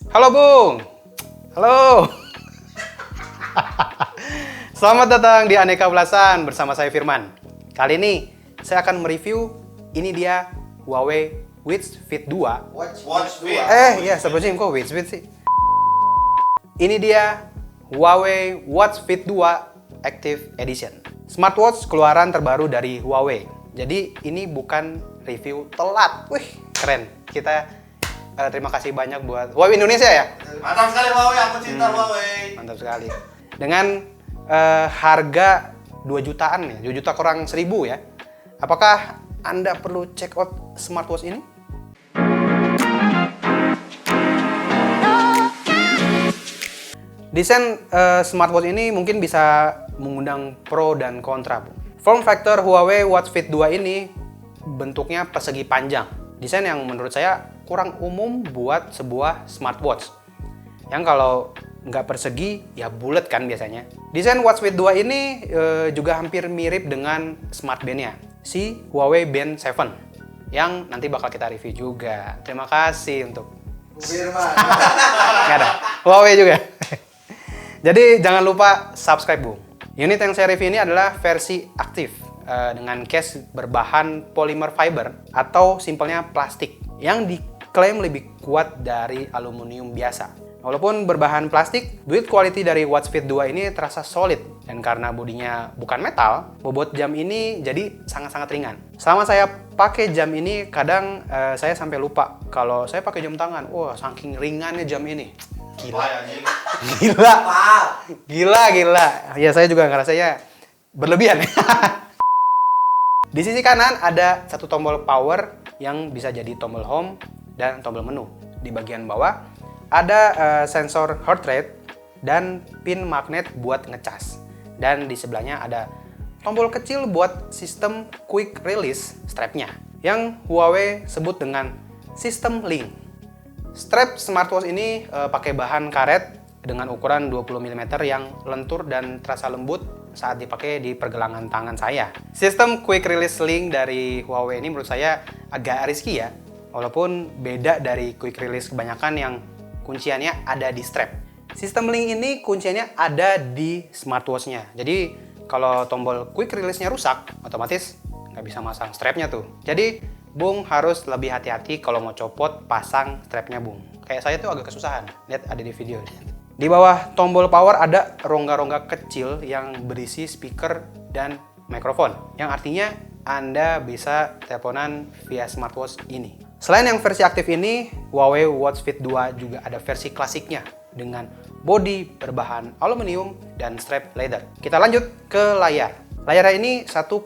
Halo Bung, halo. Selamat datang di Aneka Ulasan bersama saya Firman. Kali ini saya akan mereview ini dia Huawei Watch Fit 2. Watch Fit. Ya sebetulnya kok Watch Fit sih. Ini dia Huawei Watch Fit 2 Active Edition. Smartwatch keluaran terbaru dari Huawei. Jadi ini bukan review telat. Wih, keren. Kita terima kasih banyak buat Huawei Indonesia ya. Mantap sekali Huawei, aku cinta Huawei. Mantap sekali. Dengan harga 2 jutaan ya, 2 juta kurang 1.000 ya. Apakah Anda perlu check out smartwatch ini? Desain smartwatch ini mungkin bisa mengundang pro dan kontra, Bu. Form factor Huawei Watch Fit 2 ini bentuknya persegi panjang. Desain yang menurut saya kurang umum buat sebuah smartwatch. Yang kalau nggak persegi, ya bulat kan biasanya. Desain Watch Fit 2 ini juga hampir mirip dengan smart band-nya, si Huawei Band 7. Yang nanti bakal kita review juga. Terima kasih untuk Firman. nggak ada, Huawei juga. Jadi jangan lupa subscribe, Bung. Unit yang saya review ini adalah versi aktif dengan case berbahan polymer fiber atau simpelnya plastik yang diklaim lebih kuat dari aluminium biasa. Walaupun berbahan plastik, build quality dari Watch Fit 2 ini terasa solid, dan karena bodinya bukan metal, bobot jam ini jadi sangat-sangat ringan. Selama saya pakai jam ini, kadang saya sampai lupa kalau saya pakai jam tangan. Wah, saking ringannya jam ini. Gila. Ya saya juga ngerasanya berlebihan. Di sisi kanan ada satu tombol power yang bisa jadi tombol home dan tombol menu. Di bagian bawah ada sensor heart rate dan pin magnet buat ngecas. Dan di sebelahnya ada tombol kecil buat sistem quick release strapnya yang Huawei sebut dengan sistem link. Strap smartwatch ini pakai bahan karet dengan ukuran 20 mm yang lentur dan terasa lembut saat dipakai di pergelangan tangan saya. Sistem quick release link dari Huawei ini menurut saya agak risky ya, walaupun beda dari quick release kebanyakan yang kunciannya ada di strap. Sistem link ini kunciannya ada di smartwatch-nya. Jadi kalau tombol quick release-nya rusak, otomatis nggak bisa masang strapnya tuh. Jadi Bung harus lebih hati-hati kalau mau copot pasang strapnya, Bung. Kayak saya tuh agak kesusahan. Lihat ada di video. Di bawah tombol power ada rongga-rongga kecil yang berisi speaker dan mikrofon. Yang artinya Anda bisa teleponan via smartwatch ini. Selain yang versi aktif ini, Huawei Watch Fit 2 juga ada versi klasiknya dengan bodi berbahan aluminium dan strap leather. Kita lanjut ke layar. Layar ini 1,74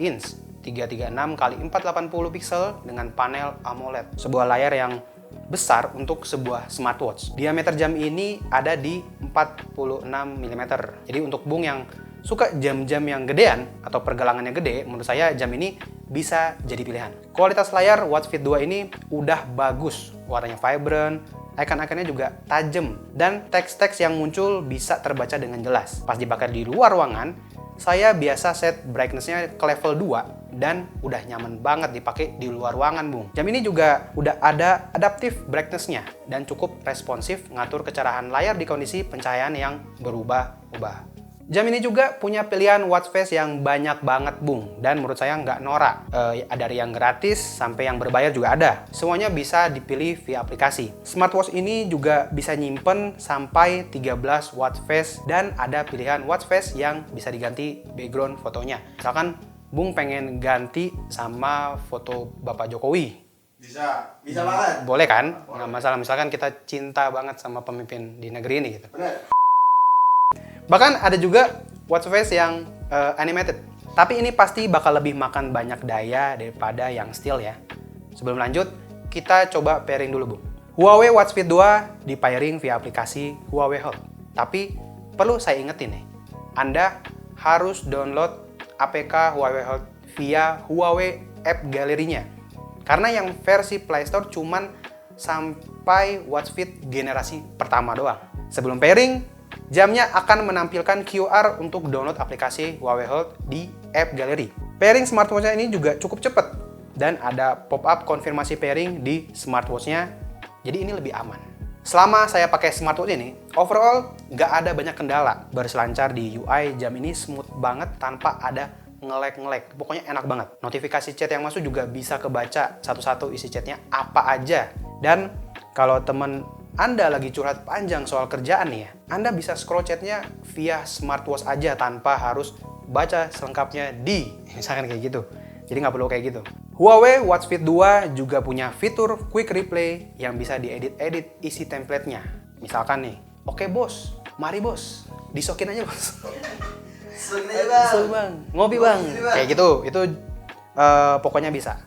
inch, 336 x 480 pixel dengan panel AMOLED. Sebuah layar yang besar untuk sebuah smartwatch. Diameter jam ini ada di 46 mm. Jadi untuk Bung yang suka jam-jam yang gedean atau pergelangannya gede, menurut saya jam ini bisa jadi pilihan. Kualitas layar Watch Fit 2 ini udah bagus. Warnanya vibrant, icon-iconnya juga tajam, dan teks-teks yang muncul bisa terbaca dengan jelas. Pas dipakai di luar ruangan, saya biasa set brightness-nya ke level 2 dan udah nyaman banget dipakai di luar ruangan, Bung. Jam ini juga udah ada adaptive brightness-nya dan cukup responsif ngatur kecerahan layar di kondisi pencahayaan yang berubah-ubah. Jam ini juga punya pilihan watch face yang banyak banget, Bung, dan menurut saya nggak norak. Dari yang gratis sampai yang berbayar juga ada. Semuanya bisa dipilih via aplikasi. Smartwatch ini juga bisa nyimpen sampai 13 watch face dan ada pilihan watch face yang bisa diganti background fotonya. Misalkan Bung pengen ganti sama foto Bapak Jokowi. Bisa banget. Boleh kan? Nggak masalah. Misalkan kita cinta banget sama pemimpin di negeri ini gitu. Bener. Bahkan ada juga watch face yang animated. Tapi ini pasti bakal lebih makan banyak daya daripada yang still ya. Sebelum lanjut, kita coba pairing dulu, Bu. Huawei Watch Fit 2 di pairing via aplikasi Huawei Health. Tapi perlu saya ingetin nih, Anda harus download APK Huawei Health via Huawei App Gallery-nya. Karena yang versi Play Store cuman sampai Watch Fit generasi pertama doang. Sebelum pairing, jamnya akan menampilkan QR untuk download aplikasi Huawei Health di App Gallery. Pairing smartwatch-nya ini juga cukup cepat dan ada pop-up konfirmasi pairing di smartwatch-nya, jadi ini lebih aman. Selama saya pakai smartwatch ini, overall nggak ada banyak kendala. Berselancar di UI jam ini smooth banget tanpa ada nge-lag. Pokoknya enak banget. Notifikasi chat yang masuk juga bisa kebaca satu-satu isi chatnya apa aja. Dan kalau temen Anda lagi curhat panjang soal kerjaan nih ya, Anda bisa scroll chatnya via smartwatch aja tanpa harus baca selengkapnya di misalkan kayak gitu. Jadi nggak perlu kayak gitu. Huawei Watch Fit 2 juga punya fitur Quick Replay yang bisa diedit-edit isi template-nya. Misalkan nih, oke bos, mari bos, disokin aja bos. Sering aja bang. Seru bang, ngopi bang. Kayak gitu, itu pokoknya bisa.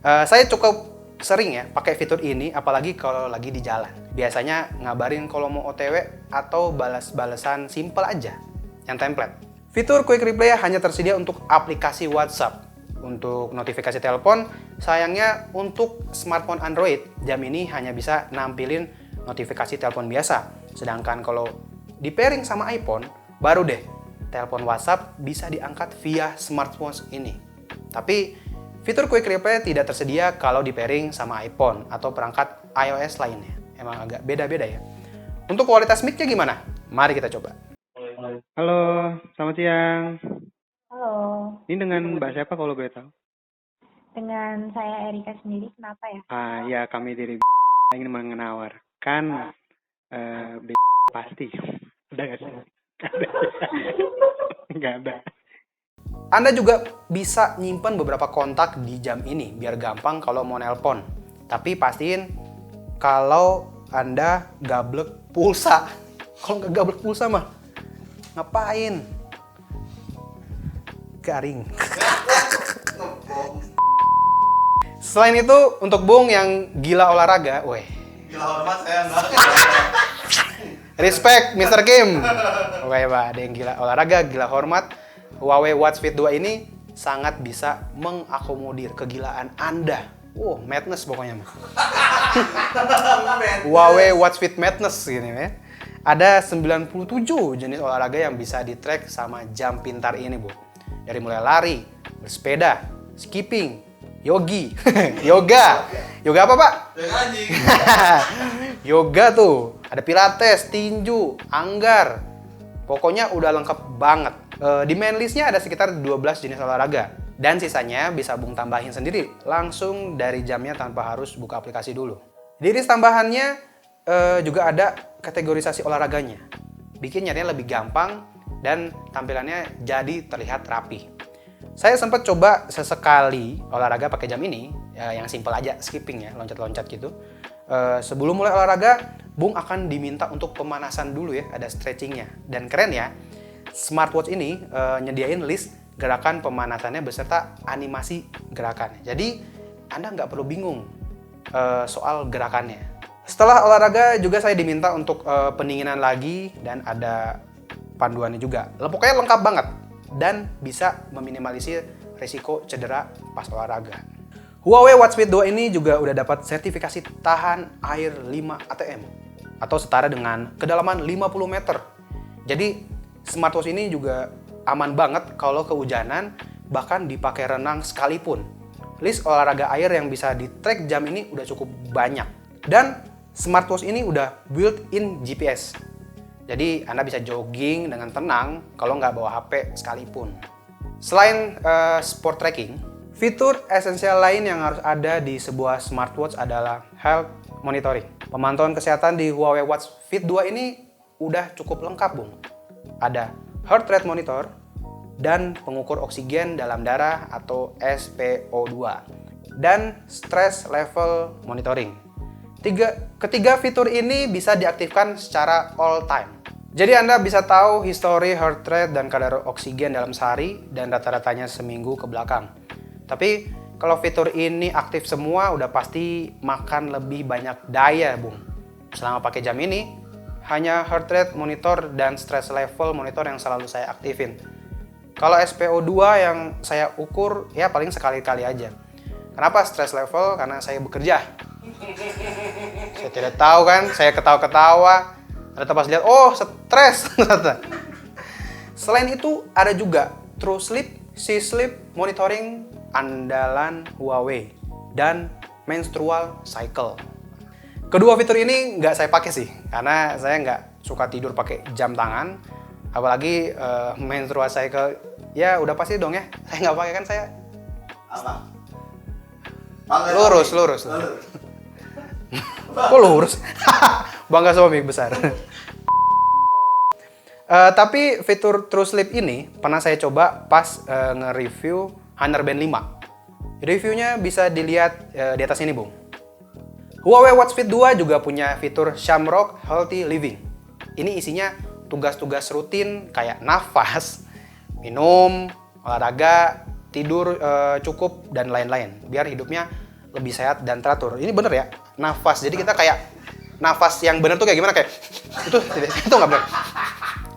Saya cukup sering ya pakai fitur ini, apalagi kalau lagi di jalan. Biasanya ngabarin kalau mau OTW atau balas-balasan simple aja, yang template. Fitur Quick Replay hanya tersedia untuk aplikasi WhatsApp. Untuk notifikasi telepon, sayangnya untuk smartphone Android, jam ini hanya bisa nampilin notifikasi telepon biasa. Sedangkan kalau di pairing sama iPhone, baru deh telepon WhatsApp bisa diangkat via smartwatch ini. Tapi fitur Quick Replay tidak tersedia kalau di pairing sama iPhone atau perangkat iOS lainnya. Emang agak beda-beda ya. Untuk kualitas mic-nya gimana? Mari kita coba. Halo, selamat siang. Halo, Ini dengan Mbak siapa kalau boleh tahu? dengan saya Erika sendiri, kenapa ya? Ya kami dari ingin menawarkan pasti. Udah nggak sih? Nggak ada. Anda juga bisa nyimpan beberapa kontak di jam ini biar gampang kalau mau nelpon. Tapi pastiin kalau Anda gablek pulsa. Kalau nggak gablek pulsa mah ngapain? Garing. Selain itu, untuk Bung yang gila olahraga, Gila hormat saya enggak. respect Mr. Kim. Oke Pak, ada yang gila olahraga, gila hormat. Huawei Watch Fit 2 ini sangat bisa mengakomodir kegilaan Anda. Madness pokoknya mah. Huawei Watch Fit Madness gini ya. Ada 97 jenis olahraga yang bisa di-track sama jam pintar ini, Bu. Dari mulai lari, bersepeda, skipping, yogi, yoga. Yoga apa, Pak? Ya anjing. Yoga tuh, ada pilates, tinju, anggar. Pokoknya udah lengkap banget. Di main listnya ada sekitar 12 jenis olahraga. Dan sisanya bisa Bung tambahin sendiri, langsung dari jamnya tanpa harus buka aplikasi dulu. Di list tambahannya juga ada kategorisasi olahraganya. Bikin nyarinya lebih gampang dan tampilannya jadi terlihat rapi. Saya sempat coba sesekali olahraga pakai jam ini, yang simple aja, skipping ya, loncat-loncat gitu. Sebelum mulai olahraga, Bung akan diminta untuk pemanasan dulu ya, ada stretchingnya. Dan keren ya, smartwatch ini nyediain list gerakan pemanasannya beserta animasi gerakannya. Jadi Anda nggak perlu bingung soal gerakannya. Setelah olahraga juga saya diminta untuk pendinginan lagi dan ada panduannya juga. Pokoknya lengkap banget dan bisa meminimalisir risiko cedera pas olahraga. Huawei Watch Fit 2 ini juga udah dapat sertifikasi tahan air 5 ATM atau setara dengan kedalaman 50 meter. Jadi smartwatch ini juga aman banget kalau kehujanan, bahkan dipakai renang sekalipun. List olahraga air yang bisa di-track jam ini udah cukup banyak. Dan smartwatch ini udah built-in GPS. Jadi Anda bisa jogging dengan tenang kalau nggak bawa HP sekalipun. Selain sport tracking, fitur esensial lain yang harus ada di sebuah smartwatch adalah health monitoring. Pemantauan kesehatan di Huawei Watch Fit 2 ini udah cukup lengkap, Bung. Ada heart rate monitor dan pengukur oksigen dalam darah atau SpO2 dan stress level monitoring. Ketiga fitur ini bisa diaktifkan secara all time. Jadi Anda bisa tahu history heart rate dan kadar oksigen dalam sehari dan rata-ratanya seminggu ke belakang. Tapi kalau fitur ini aktif semua udah pasti makan lebih banyak daya, Bung. Selama pakai jam ini, hanya heart rate monitor dan stress level monitor yang selalu saya aktifin. Kalau SpO2 yang saya ukur ya paling sekali-kali aja. Kenapa stress level? Karena saya bekerja. Saya tidak tahu kan, saya ketawa-ketawa. Ternyata pas lihat, oh stres. Selain itu ada juga True Sleep, C-Sleep Monitoring andalan Huawei dan Menstrual Cycle. Kedua fitur ini nggak saya pakai sih, karena saya nggak suka tidur pakai jam tangan. Apalagi menstruasi cycle, ya udah pasti dong ya. Saya nggak pakai kan saya Apa? lurus. Kok lurus? Bangga suami besar. Tapi fitur True Sleep ini pernah saya coba pas nge-review Honor Band 5. Reviewnya bisa dilihat di atas ini, Bung. Huawei Watch Fit 2 juga punya fitur Shamrock Healthy Living. Ini isinya tugas-tugas rutin kayak nafas, minum, olahraga, tidur cukup, dan lain-lain. Biar hidupnya lebih sehat dan teratur. Ini bener ya, nafas. Jadi kita kayak nafas yang bener tuh kayak gimana? Kayak itu nggak bener.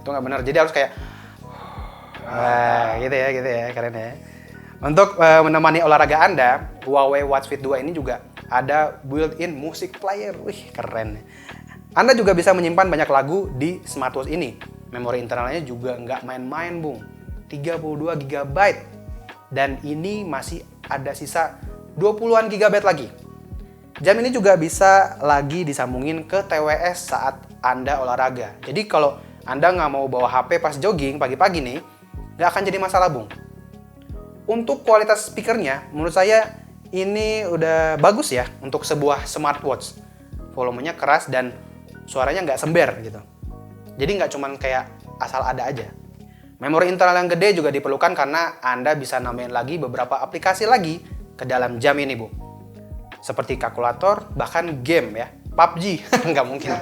Itu nggak bener. Jadi harus kayak gitu ya, keren ya. Untuk menemani olahraga Anda, Huawei Watch Fit 2 ini juga ada built-in music player. Wih, keren. Anda juga bisa menyimpan banyak lagu di smartwatch ini. Memori internalnya juga nggak main-main, Bung. 32 GB. Dan ini masih ada sisa 20-an GB lagi. Jam ini juga bisa lagi disambungin ke TWS saat Anda olahraga. Jadi kalau Anda nggak mau bawa HP pas jogging pagi-pagi nih, nggak akan jadi masalah, Bung. Untuk kualitas speakernya, menurut saya ini udah bagus ya untuk sebuah smartwatch. Volumenya keras dan suaranya nggak sember gitu. Jadi nggak cuman kayak asal ada aja. Memori internal yang gede juga diperlukan karena Anda bisa nambahin lagi beberapa aplikasi lagi ke dalam jam ini, Bu. Seperti kalkulator, bahkan game ya. PUBG, nggak mungkin.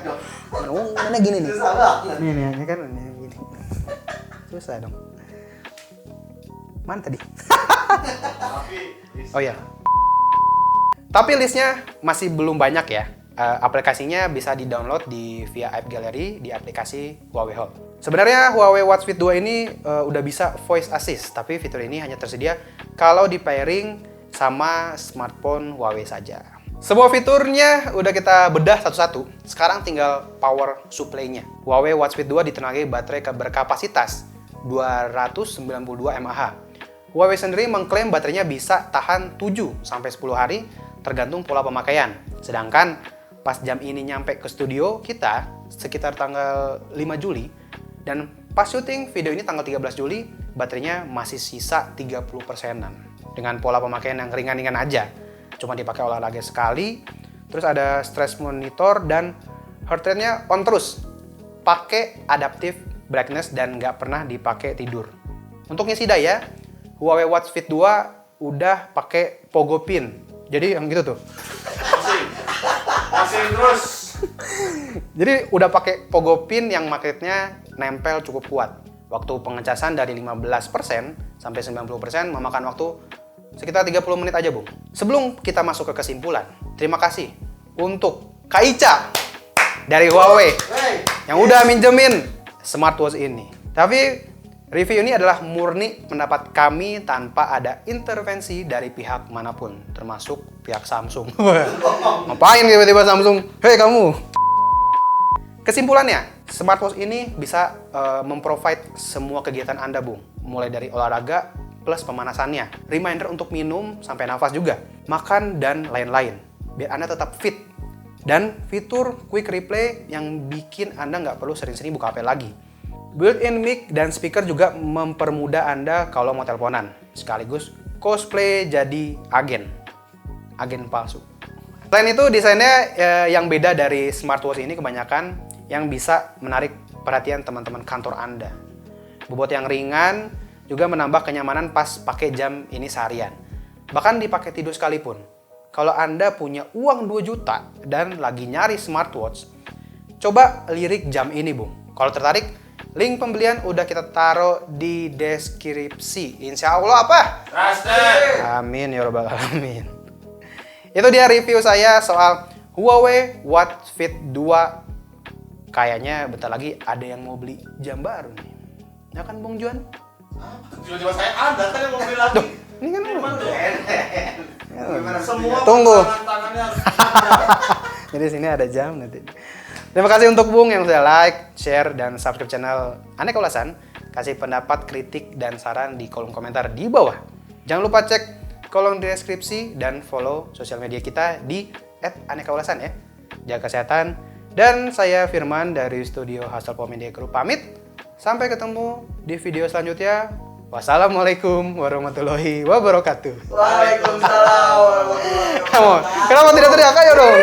Mana gini nih. Susah banget. Ini kan ini gini. Susah dong. Mana tadi? Oh ya. Tapi listnya masih belum banyak ya. Aplikasinya bisa di-download via App Gallery di aplikasi Huawei Home. Sebenarnya Huawei Watch Fit 2 ini udah bisa voice assist, tapi fitur ini hanya tersedia kalau di pairing sama smartphone Huawei saja. Semua fiturnya udah kita bedah satu-satu. Sekarang tinggal power supply-nya. Huawei Watch Fit 2 ditenagai baterai berkapasitas 292 mAh. Huawei sendiri mengklaim baterainya bisa tahan 7-10 hari tergantung pola pemakaian. Sedangkan pas jam ini nyampe ke studio kita sekitar tanggal 5 Juli dan pas syuting video ini tanggal 13 Juli, baterainya masih sisa 30%-an. Dengan pola pemakaian yang ringan-ringan aja. Cuma dipakai olahraga sekali, terus ada stress monitor dan heart rate-nya on terus. Pakai adaptive brightness dan nggak pernah dipakai tidur. Untuk ngisi daya, Huawei Watch Fit 2 udah pakai Pogo Pin. Jadi yang gitu tuh. Masih terus. Jadi udah pakai Pogo Pin yang magnetnya nempel cukup kuat. Waktu pengecasan dari 15% sampai 90% memakan waktu sekitar 30 menit aja, Bung. Sebelum kita masuk ke kesimpulan, terima kasih untuk Kak Ica dari Huawei yang udah minjemin smartwatch ini. Tapi review ini adalah murni pendapat kami tanpa ada intervensi dari pihak manapun, termasuk pihak Samsung. Ngapain tiba-tiba Samsung? Hei kamu! Kesimpulannya, smartwatch ini bisa memprovide semua kegiatan Anda, Bung. Mulai dari olahraga plus pemanasannya, reminder untuk minum sampai nafas juga, makan dan lain-lain. Biar Anda tetap fit. Dan fitur quick replay yang bikin Anda nggak perlu sering-sering buka HP lagi. Built-in mic dan speaker juga mempermudah Anda kalau mau teleponan. Sekaligus cosplay jadi agen palsu. Selain itu, desainnya yang beda dari smartwatch ini kebanyakan yang bisa menarik perhatian teman-teman kantor Anda. Bobot yang ringan juga menambah kenyamanan pas pakai jam ini seharian. Bahkan dipakai tidur sekalipun. Kalau Anda punya uang 2 juta dan lagi nyari smartwatch, coba lirik jam ini, Bung. Kalau tertarik, link pembelian udah kita taruh di deskripsi. Insya Allah apa? Trusted. Amin ya rabbal alamin. Itu dia review saya soal Huawei Watch Fit 2. Kayaknya bentar lagi ada yang mau beli jam baru nih. Ya kan, Bung Juan? Tiba-tiba saya Anda kan yang mau beli lagi. Ini kan lu. Gimana? Semua Tunggu. tangannya harus ada. Jadi sini ada jam nanti. Terima kasih untuk Bung yang sudah like, share, dan subscribe channel Aneka Ulasan. Kasih pendapat, kritik, dan saran di kolom komentar di bawah. Jangan lupa cek kolom deskripsi dan follow sosial media kita di @anekaulasan ya. jaga kesehatan. Dan saya Firman dari studio Hustle Pop Media Group pamit. Sampai ketemu di video selanjutnya. Wassalamualaikum warahmatullahi wabarakatuh. Waalaikumsalam warahmatullahi wabarakatuh. Kenapa tidak teriak? Ayo dong.